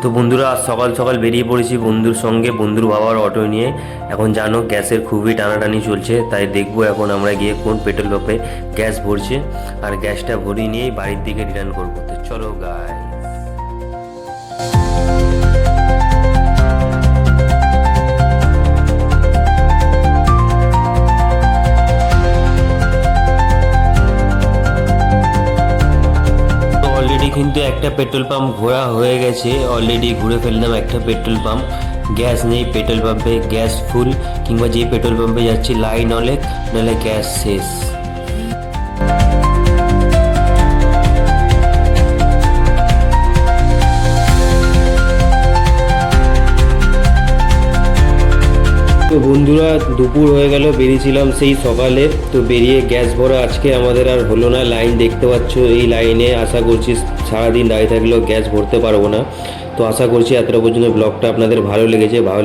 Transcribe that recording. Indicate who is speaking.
Speaker 1: তো বন্ধুরা আজ সকাল সকাল বেরিয়ে পড়েছি বন্ধুর সঙ্গে, বন্ধুর বাবার অটো নিয়ে। এখন জানো গ্যাসের খুবই টানাটানি চলছে, তাই দেখবো এখন আমরা গিয়ে কোন পেট্রোল পাম্পে গ্যাস ভরছে, আর গ্যাসটা ভরিয়ে নিয়েই বাড়ির দিকে রিটার্ন করবো। তো চলো গাই। অলরেডি কিন্তু একটা পেট্রোল পাম্প ঘোরা হয়ে গেছে, অলরেডি ঘুরে ফেললাম একটা পেট্রোল পাম্প। গ্যাস নেই পেট্রোল পাম্পে, গ্যাস ফুল, কিংবা যে পেট্রোল পাম্পে যাচ্ছি লাইন অনেক, নাহলে গ্যাস শেষ। তো বন্ধুরা দুপুর হয়ে গেল, বেরিয়েছিলাম সেই সকালে, তো বেরিয়ে গ্যাস ভরা আজকে আমাদের আর হলো না। লাইন দেখতে পাচ্ছ, এই লাইনে আশা করছি সারাদিন দাঁড়িয়ে থাকলেও গ্যাস ভরতে পারবো না। তো আশা করছি এতটা পর্যন্ত ব্লগটা আপনাদের ভালো লেগেছে। ভালো